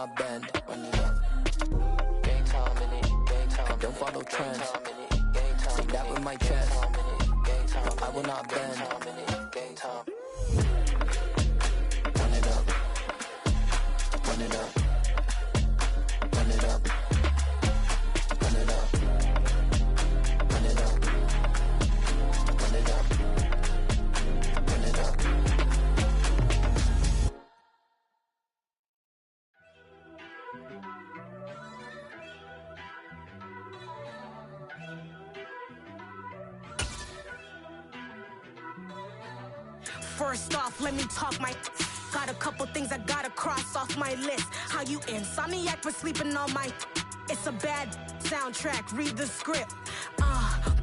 bend, run it up. Gang time in it, gang time. Don't follow trends. Say that with my chest. I will not bend. Gang time. Run it up. Run it up. Run it up. Run it up. Run it up. Run it up. Run it up. First off, let me talk my got a couple things I gotta cross off my list. How you insomniac for sleeping on my it's a bad soundtrack, read the script.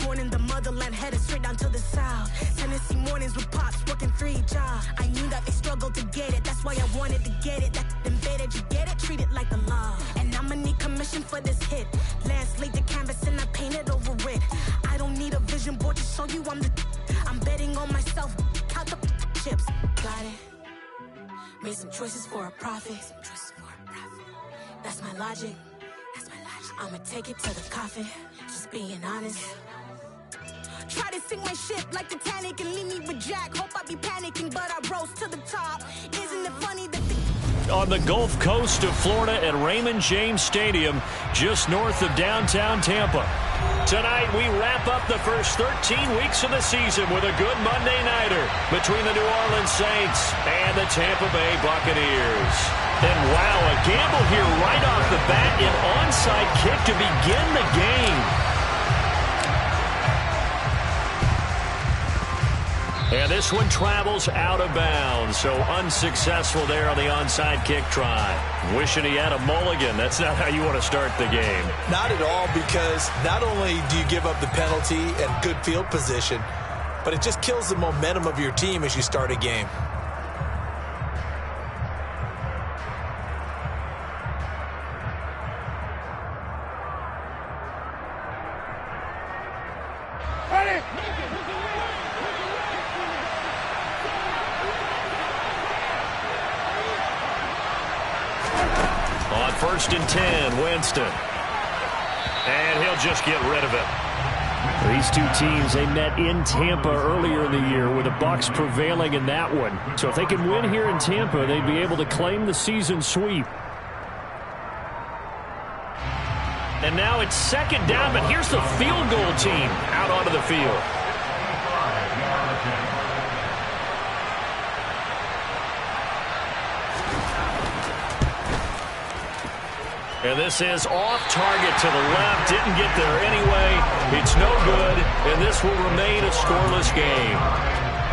Born in the motherland, headed straight down to the south. Tennessee mornings with pops, working 3 jobs. I knew that they struggled to get it, that's why I wanted to get it. That embedded, you get it, treat it like a law. And I'ma need commission for this hit. Lance laid the canvas and I painted over it. I don't need a vision board to show you I'm betting on myself, count the chips. Got it. Made some choices for a profit. That's my logic. I'ma take it to the coffin. Just being honest. Try to sink my ship like Titanic and leave me with Jack. Hope I be panicking, but I rose to the top. Isn't it funny that on the Gulf Coast of Florida at Raymond James Stadium, just north of downtown Tampa. Tonight, we wrap up the first 13 weeks of the season with a good Monday nighter between the New Orleans Saints and the Tampa Bay Buccaneers. And wow, a gamble here right off the bat, an onside kick to begin the game. And this one travels out of bounds, so unsuccessful there on the onside kick try. Wishing he had a mulligan. That's not how you want to start the game. Not at all, because not only do you give up the penalty and good field position, but it just kills the momentum of your team as you start a game. On 1st and 10, Winston. And he'll just get rid of it. These two teams, they met in Tampa earlier in the year with the Bucs prevailing in that one. So if they can win here in Tampa, they'd be able to claim the season sweep. And now it's 2nd down, but here's the field goal team out onto the field. And this is off target to the left. Didn't get there anyway. It's no good, and this will remain a scoreless game.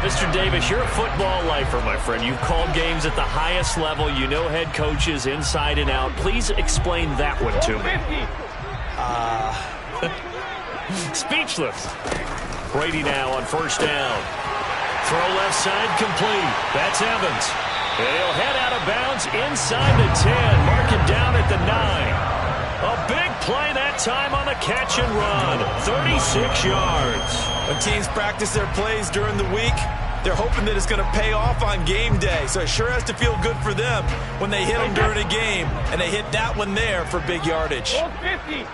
Mr. Davis, you're a football lifer, my friend. You've called games at the highest level. You know head coaches inside and out. Please explain that one to me. Speechless. Brady now on 1st down. Throw left side complete. That's Evans. And he'll head out of bounds inside the 10. Mark him down at the 9. A big play that time on the catch and run. 36 yards. When teams practice their plays during the week, they're hoping that it's going to pay off on game day. So it sure has to feel good for them when they hit them during a game. And they hit that one there for big yardage. 50.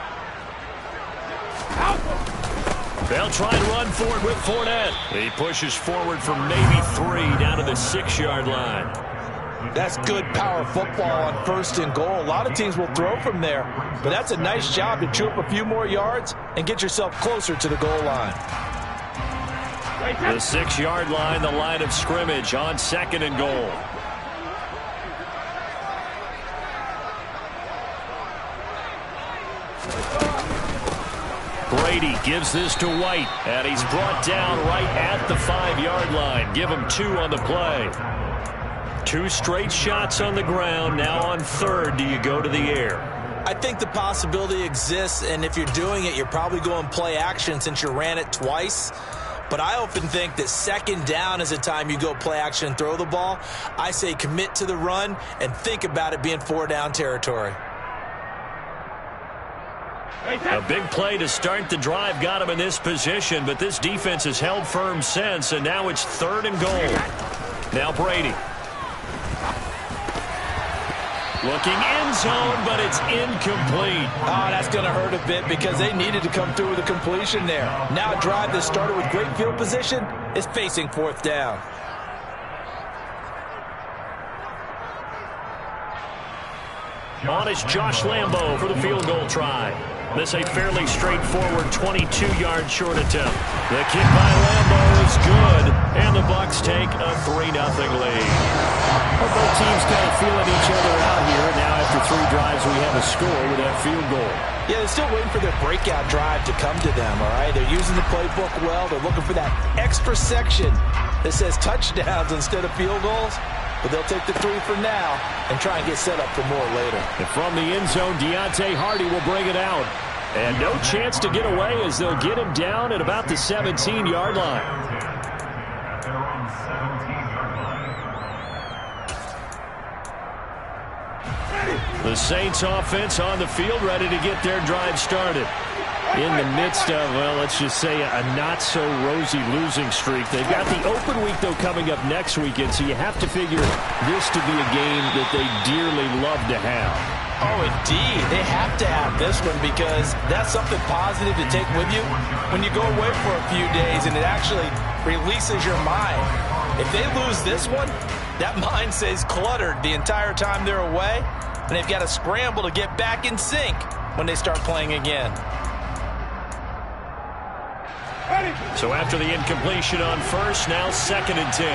They'll try and run for it with Fournette. He pushes forward for maybe 3 down to the 6-yard line. That's good power football on 1st and goal. A lot of teams will throw from there, but that's a nice job to chew up a few more yards and get yourself closer to the goal line. The 6-yard line, the line of scrimmage on 2nd and goal. Brady gives this to White, and he's brought down right at the 5-yard line. Give him 2 on the play. 2 straight shots on the ground. Now on 3rd, do you go to the air? I think the possibility exists, and if you're doing it, you're probably going play action since you ran it twice. But I often think that 2nd down is a time you go play action and throw the ball. I say commit to the run and think about it being 4-down territory. A big play to start the drive got him in this position, but this defense has held firm since, and now it's 3rd and goal. Now Brady. Looking end zone, but it's incomplete. Oh, that's going to hurt a bit because they needed to come through with a completion there. Now a drive that started with great field position is facing 4th down. On is Josh Lambo for the field goal try. This a fairly straightforward 22-yard short attempt. The kick by Lambo is good, and the Bucs take a 3-0 lead. Well, both teams kind of feeling each other out here. Now after 3 drives, we have a score with that field goal. Yeah, they're still waiting for their breakout drive to come to them, all right? They're using the playbook well. They're looking for that extra section that says touchdowns instead of field goals. But they'll take the 3 for now and try and get set up for more later. And from the end zone, Deontay Hardy will bring it out. And no chance to get away as they'll get him down at about the 17-yard line. The Saints offense on the field, ready to get their drive started. In the midst of, well, let's just say a not-so-rosy losing streak. They've got the open week, though, coming up next weekend, so you have to figure this to be a game that they dearly love to have. Oh, indeed. They have to have this one because that's something positive to take with you when you go away for a few days, and it actually releases your mind. If they lose this one, that mind stays cluttered the entire time they're away, and they've got to scramble to get back in sync when they start playing again. So after the incompletion on first, now 2nd and 10.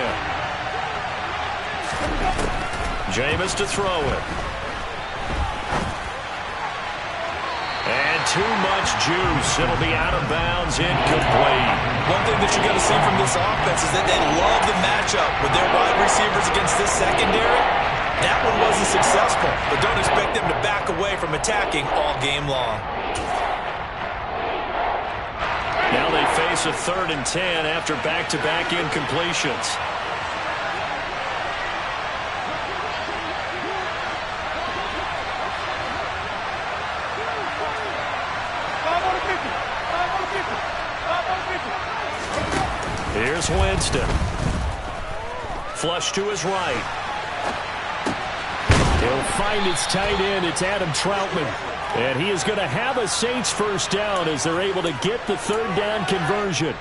Jameis to throw it. And too much juice. It'll be out of bounds, incomplete. One thing that you're going to see from this offense is that they love the matchup with their wide receivers against this secondary. That one wasn't successful, but don't expect them to back away from attacking all game long. Now they face a 3rd and 10 after back-to-back incompletions. Here's Winston. Flush to his right. He'll find its tight end. It's Adam Troutman. And he is going to have a Saints first down as they're able to get the 3rd down conversion.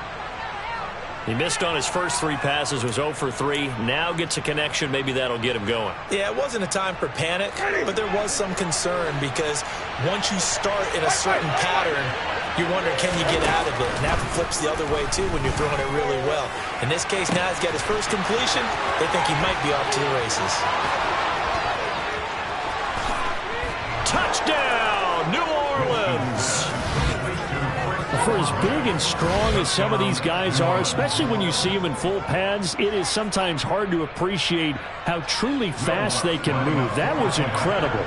He missed on his first 3 passes, was 0 for 3. Now gets a connection. Maybe that'll get him going. Yeah, it wasn't a time for panic, but there was some concern because once you start in a certain pattern, you wonder, can you get out of it? And that flips the other way, too, when you're throwing it really well. In this case, now he's got his first completion. They think he might be off to the races. Touchdown, New Orleans! For as big and strong as some of these guys are, especially when you see them in full pads, it is sometimes hard to appreciate how truly fast they can move. That was incredible.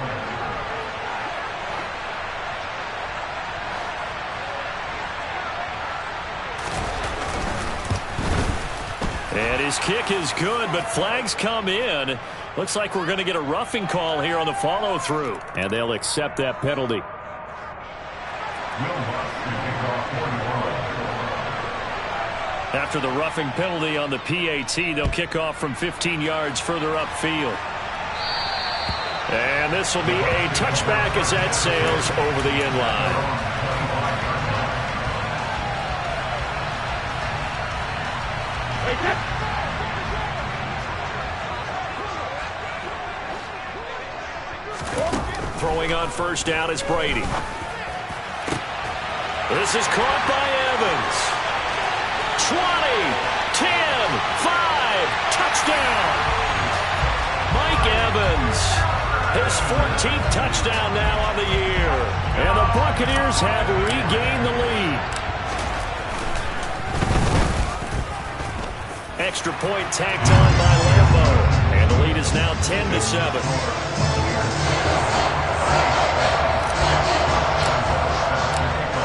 And his kick is good, but flags come in. Looks like we're going to get a roughing call here on the follow-through. And they'll accept that penalty. After the roughing penalty on the PAT, they'll kick off from 15 yards further upfield. And this will be a touchback as that sails over the end line. Throwing on first down is Brady. This is caught by Evans. 20, 10, 5, touchdown. Mike Evans, his 14th touchdown now on the year. And the Buccaneers have regained the lead. Extra point tacked on by Lambo. And the lead is now 10-7.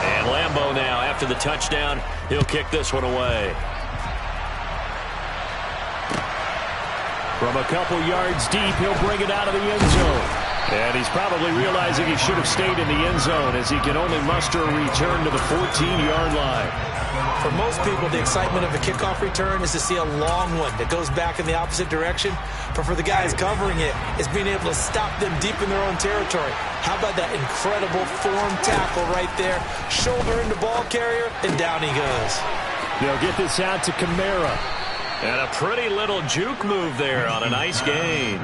And Lambo now, after the touchdown, he'll kick this one away. From a couple yards deep, he'll bring it out of the end zone. And he's probably realizing he should have stayed in the end zone as he can only muster a return to the 14-yard line. For most people, the excitement of a kickoff return is to see a long one that goes back in the opposite direction. But for the guys covering it, it's being able to stop them deep in their own territory. How about that incredible form tackle right there? Shoulder into ball carrier, and down he goes. They'll get this out to Kamara. And a pretty little juke move there on a nice gain.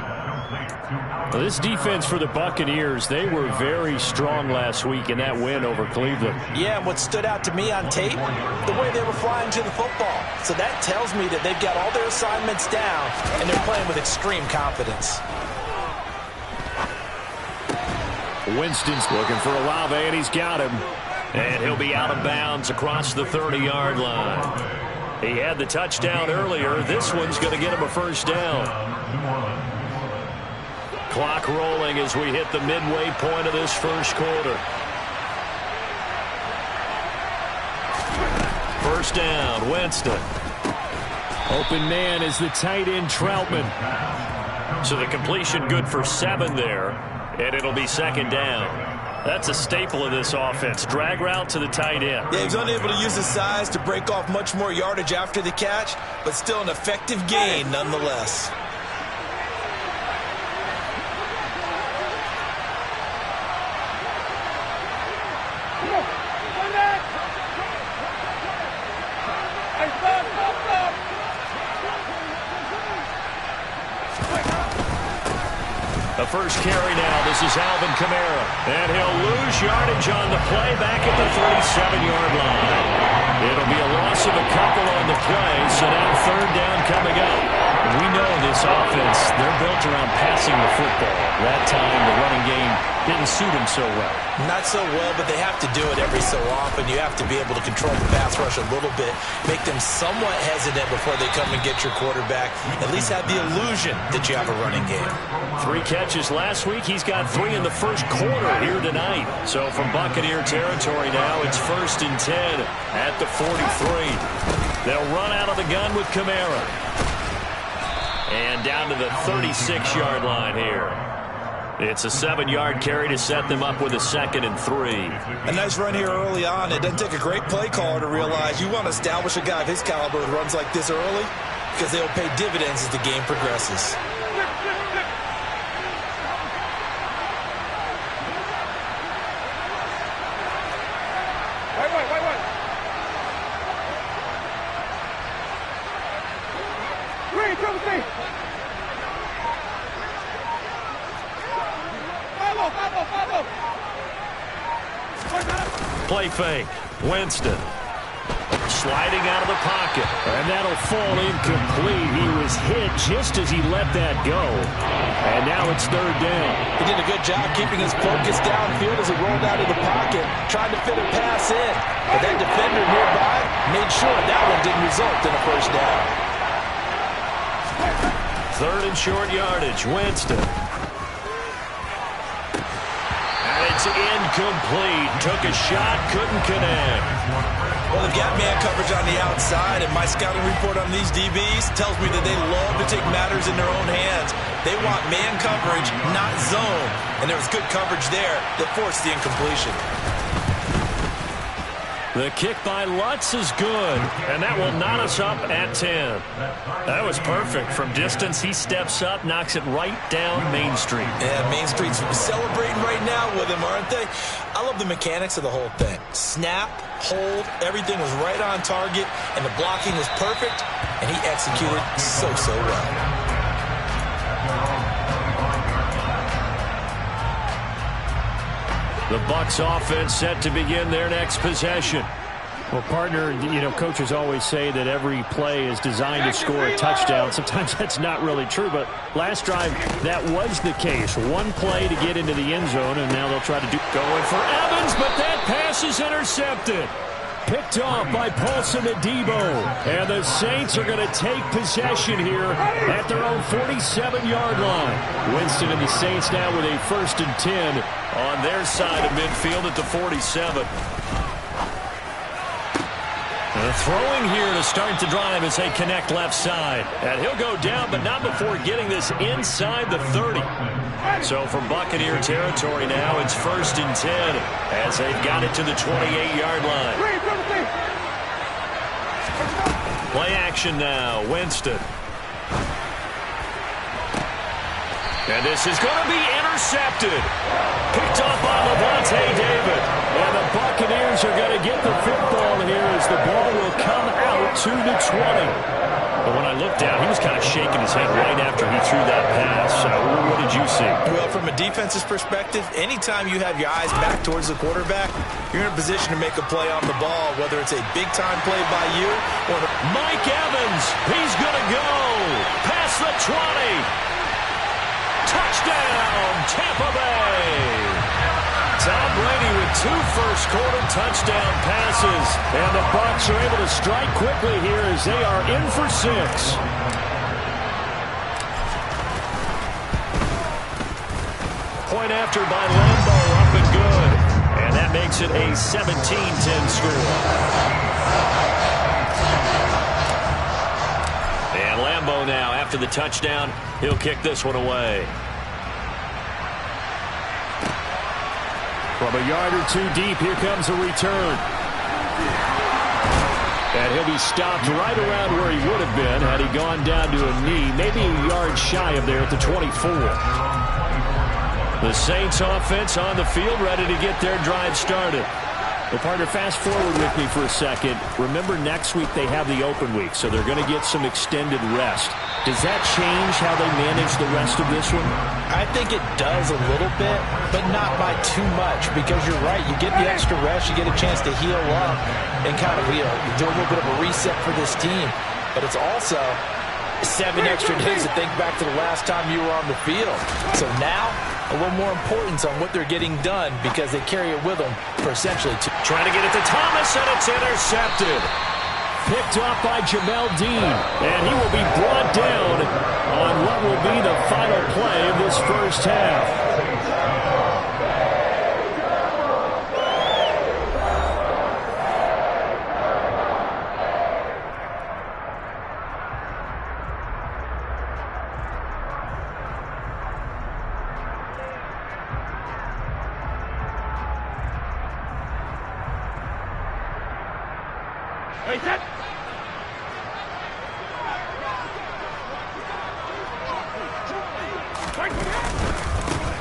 Well, this defense for the Buccaneers, they were very strong last week in that win over Cleveland. Yeah, and what stood out to me on tape, the way they were flying to the football. So that tells me that they've got all their assignments down, and they're playing with extreme confidence. Winston's looking for Olave, and he's got him. And he'll be out of bounds across the 30-yard line. He had the touchdown earlier. This one's going to get him a first down. Clock rolling as we hit the midway point of this first quarter. First down, Winston. Open man is the tight end, Troutman. So the completion good for 7 there, and it'll be second down. That's a staple of this offense. Drag route to the tight end. Yeah, he's unable to use his size to break off much more yardage after the catch, but still an effective gain nonetheless. The first carry now. This is Alvin Kamara. And he'll lose yardage on the play back at the 47-yard line. It'll be a loss of a couple on the play, so now third down coming up. We know this offense, they're built around passing the football. That time, the running game didn't suit them so well. Not so well, but they have to do it every so often. You have to be able to control the pass rush a little bit, make them somewhat hesitant before they come and get your quarterback. At least have the illusion that you have a running game. 3 catches last week. He's got 3 in the first quarter here tonight. So from Buccaneer territory now, it's 1st and 10 at the 43. They'll run out of the gun with Kamara. And down to the 36-yard line here. It's a 7-yard carry to set them up with a 2nd and 3. A nice run here early on. It doesn't take a great play caller to realize you want to establish a guy of his caliber with runs like this early because they'll pay dividends as the game progresses. Play fake. Winston. Sliding out of the pocket. And that'll fall incomplete. He was hit just as he let that go. And now it's third down. He did a good job keeping his focus downfield as he rolled out of the pocket, trying to fit a pass in. But that defender nearby made sure that one didn't result in a first down. 3rd and short yardage. Winston. It's incomplete. Took a shot, couldn't connect. Well, they've got man coverage on the outside, and my scouting report on these DBs tells me that they love to take matters in their own hands. They want man coverage, not zone. And there was good coverage there that forced the incompletion. The kick by Lutz is good, and that will knot us up at 10. That was perfect. From distance, he steps up, knocks it right down Main Street. Yeah, Main Street's celebrating right now with him, aren't they? I love the mechanics of the whole thing. Snap, hold, everything was right on target, and the blocking was perfect, and he executed so well. The Bucs offense set to begin their next possession. Well, partner, you know, coaches always say that every play is designed to score a touchdown. Sometimes that's not really true, but last drive, that was the case. One play to get into the end zone, and now they'll try to do... Going for Evans, but that pass is intercepted. Picked off by Paulson Adebo. And the Saints are going to take possession here at their own 47-yard line. Winston and the Saints now with a 1st and 10 on their side of midfield at the 47. Throwing here to start the drive as they connect left side. And he'll go down, but not before getting this inside the 30. So from Buccaneer territory now, it's 1st and 10 as they've got it to the 28-yard line. Play action now, Winston. And this is going to be intercepted. Picked up by Levante David. And the Buccaneers are going to get the football here as the ball will come out to the 20. But when I looked down, he was kind of shaking his head right after he threw that pass. What did you see? Well, from a defense's perspective, anytime you have your eyes back towards the quarterback, you're in a position to make a play on the ball, whether it's a big-time play by you or Mike Evans, he's going to go past the 20. Touchdown, Tampa Bay. Tom Brady with 2 first-quarter touchdown passes. And the Bucs are able to strike quickly here as they are in for 6. Point after by Lambo, up and good. And that makes it a 17-10 score. And Lambo now, after the touchdown, he'll kick this one away. From a yard or 2 deep, here comes a return. And he'll be stopped right around where he would have been had he gone down to a knee, maybe a yard shy of there at the 24. The Saints offense on the field, ready to get their drive started. Well, partner, fast forward with me for a second. Remember, next week they have the open week, so they're going to get some extended rest. Does that change how they manage the rest of this one? I think it does a little bit, but not by too much, because you're right. You get the extra rest, you get a chance to heal up and kind of do a little bit of a reset for this team. But it's also 7 extra days to think back to the last time you were on the field. So now, a little more importance on what they're getting done because they carry it with them for essentially 2. Trying to get it to Thomas, and it's intercepted. Picked off by Jamel Dean, and he will be brought down on what will be the final play of this first half.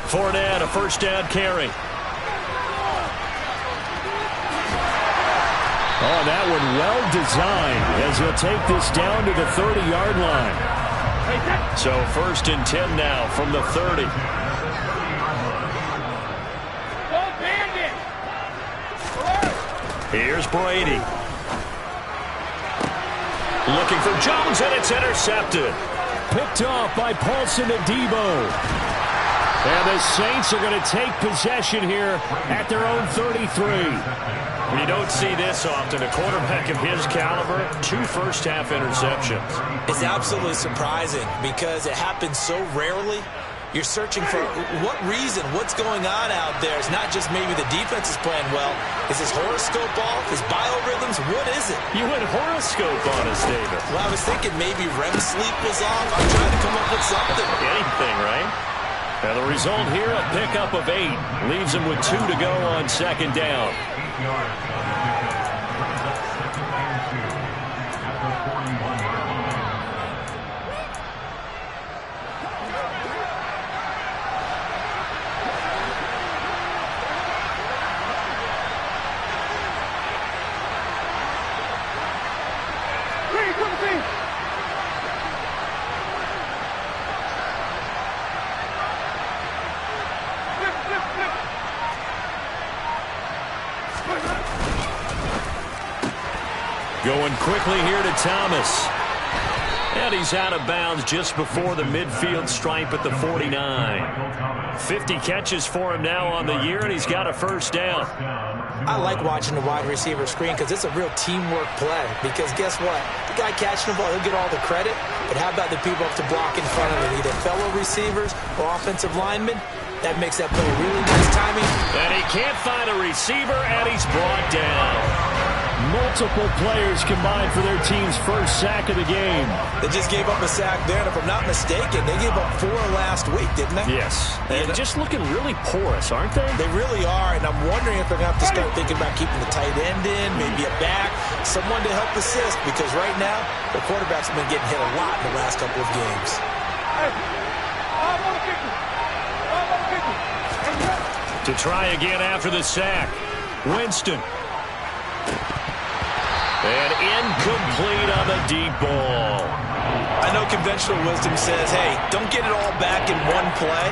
Fournette, a first down carry. Oh, that one well designed as he'll take this down to the 30-yard line. So 1st and 10 now from the 30. Here's Brady. Looking for Jones, and it's intercepted. Picked off by Paulson Adebo. And the Saints are going to take possession here at their own 33. You don't see this often. A quarterback of his caliber, 2 first-half interceptions. It's absolutely surprising because it happens so rarely. You're searching for what reason, what's going on out there. It's not just maybe the defense is playing well. Is his horoscope off? His biorhythms? What is it? You went horoscope on us, David. Well, I was thinking maybe REM sleep was off. I'm trying to come up with something. Anything, right? And the result here, a pickup of 8. Leaves him with 2 to go on 2nd down. Going quickly here to Thomas. And he's out of bounds just before the midfield stripe at the 49. 50 catches for him now on the year, and he's got a first down. I like watching the wide receiver screen because it's a real teamwork play. Because guess what? The guy catching the ball, he'll get all the credit. But how about the people up to block in front of him, either fellow receivers or offensive linemen? That makes that play really nice timing. And he can't find a receiver, and he's brought down. Multiple players combined for their team's first sack of the game. They just gave up a sack there, and if I'm not mistaken, they gave up 4 last week, didn't they? Yes. And just looking really porous, aren't they? They really are, and I'm wondering if they're going to have to start thinking about keeping the tight end in, maybe a back, someone to help assist, because right now, the quarterback's been getting hit a lot in the last couple of games. To try again after the sack. Winston. And incomplete on the deep ball. I know conventional wisdom says, hey, don't get it all back in one play.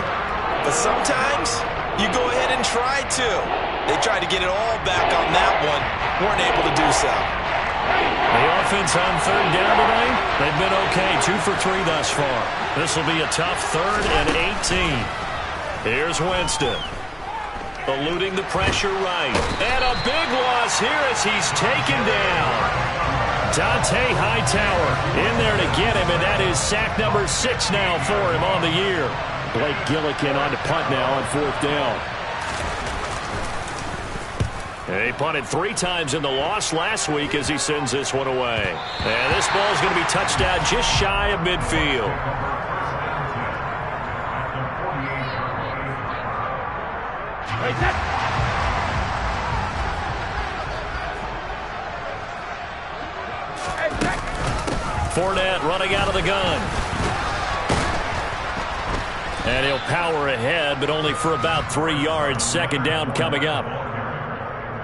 But sometimes you go ahead and try to. They tried to get it all back on that one. Weren't able to do so. The offense on third down tonight, they've been okay. 2 for 3 thus far. This will be a tough 3rd and 18. Here's Winston. Eluding the pressure right. And a big loss here as he's taken down. Dante Hightower in there to get him, and that is sack number 6 now for him on the year. Blake Gillikin on to punt now on 4th down. And he punted 3 times in the loss last week as he sends this one away. And this ball's going to be touched down just shy of midfield. Fournette running out of the gun. And he'll power ahead, but only for about 3 yards. 2nd down coming up.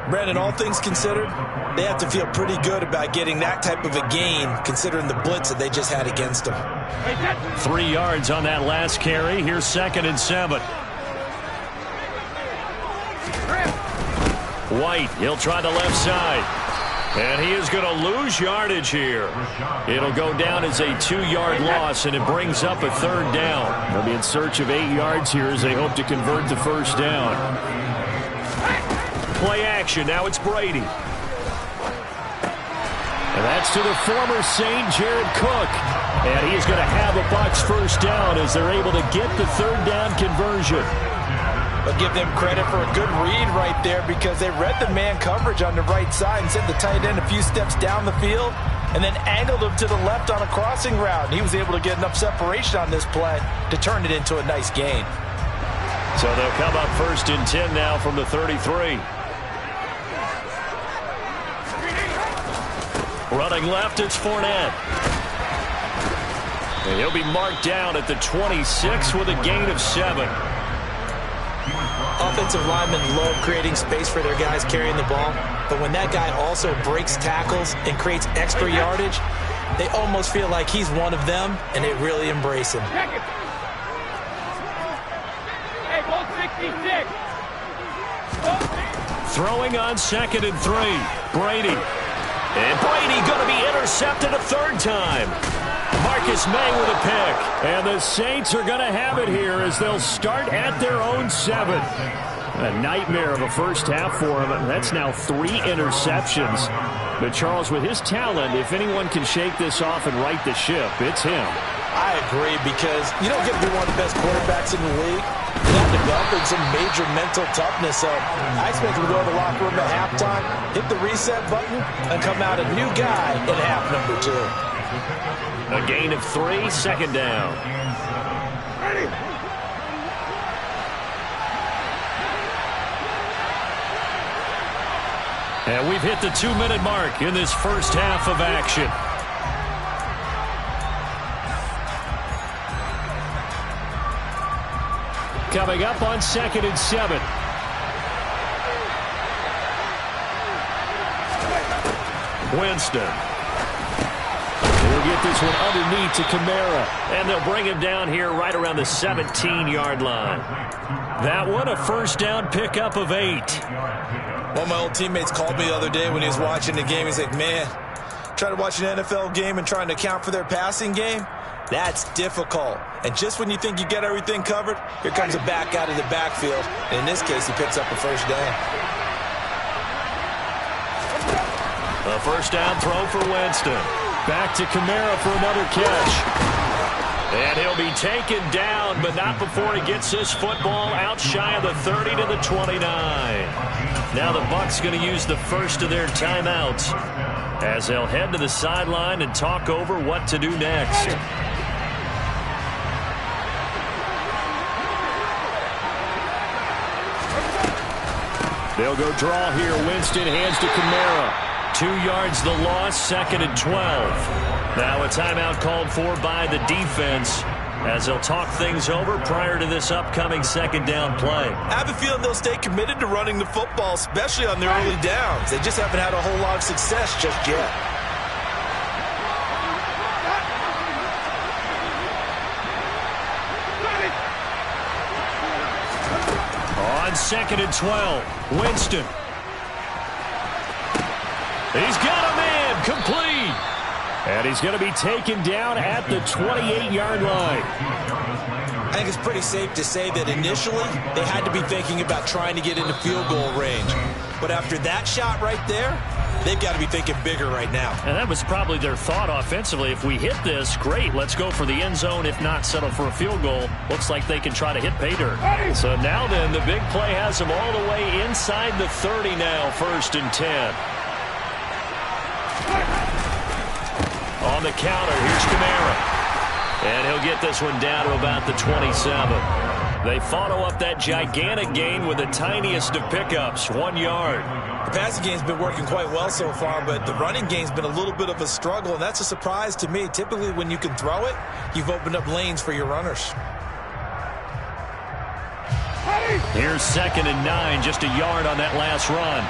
Brandon, all things considered, they have to feel pretty good about getting that type of a gain, considering the blitz that they just had against them. 3 yards on that last carry. Here's 2nd and 7. White, he'll try the left side. And he is going to lose yardage here. It'll go down as a 2-yard loss, and it brings up a 3rd down. They'll be in search of 8 yards here as they hope to convert the 1st down. Play action. Now it's Brady. And that's to the former Saint, Jared Cook. And he's going to have a Bucs 1st down as they're able to get the 3rd down conversion. But give them credit for a good read right there because they read the man coverage on the right side and sent the tight end a few steps down the field and then angled him to the left on a crossing route. And he was able to get enough separation on this play to turn it into a nice gain. So they'll come up 1st and 10 now from the 33. Running left, it's Fournette. And he'll be marked down at the 26 with a gain of 7. Offensive linemen love creating space for their guys carrying the ball, but when that guy also breaks tackles and creates extra yardage, they almost feel like he's one of them, and they really embrace him. Throwing on 2nd and 3. Brady. And Brady going to be intercepted a 3rd time. Marcus May with a pick. And the Saints are going to have it here as they'll start at their own 7. A nightmare of a first half for him. That's now 3 interceptions. But Charles, with his talent, if anyone can shake this off and right the ship, it's him. I agree, because you don't get to be one of the best quarterbacks in the league without developing some major mental toughness. So I expect him to go to the locker room at halftime, hit the reset button, and come out a new guy in half number 2. A gain of 3, 2nd down. And we've hit the 2-minute mark in this first half of action. Coming up on 2nd and 7. Winston. He'll get this one underneath to Kamara. And they'll bring him down here right around the 17-yard line. That one, a 1st down pickup of 8. One of my old teammates called me the other day when he was watching the game. He's like, man, trying to watch an NFL game and trying to account for their passing game, that's difficult. And just when you think you get everything covered, here comes a back out of the backfield. And in this case, he picks up a 1st down. A 1st down throw for Winston. Back to Kamara for another catch. And he'll be taken down, but not before he gets this football out shy of the 30 to the 29. Now the Bucs going to use the first of their timeouts as they'll head to the sideline and talk over what to do next. They'll go draw here. Winston hands to Kamara. 2 yards the loss, 2nd and 12. Now a timeout called for by the defense as they'll talk things over prior to this upcoming 2nd down play. I have a feeling they'll stay committed to running the football, especially on their early downs. They just haven't had a whole lot of success just yet. On 2nd and 12, Winston. He's got a man, complete. And he's going to be taken down at the 28-yard line. I think it's pretty safe to say that initially they had to be thinking about trying to get into field goal range. But after that shot right there, they've got to be thinking bigger right now. And that was probably their thought offensively. If we hit this, great, let's go for the end zone. If not, settle for a field goal. Looks like they can try to hit pay dirt. So now then, the big play has them all the way inside the 30 now, 1st and 10. On the counter, here's Kamara. And he'll get this one down to about the 27. They follow up that gigantic gain with the tiniest of pickups, 1 yard. The passing game's been working quite well so far, but the running game's been a little bit of a struggle, and that's a surprise to me. Typically, when you can throw it, you've opened up lanes for your runners. Here's 2nd and 9, just a yard on that last run.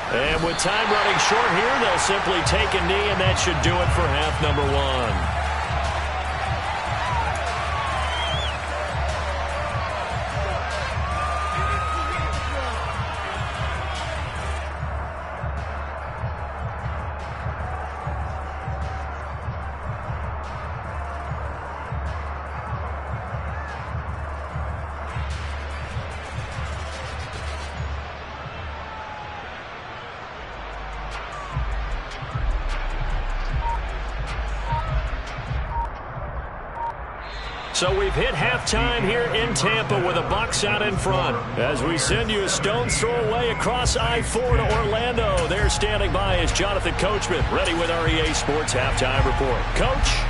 And with time running short here, they'll simply take a knee, and that should do it for half number 1. So we've hit halftime here in Tampa with the Bucs out in front. As we send you a stone's throw away across I-4 to Orlando. There standing by is Jonathan Coachman, ready with our EA Sports Halftime Report. Coach?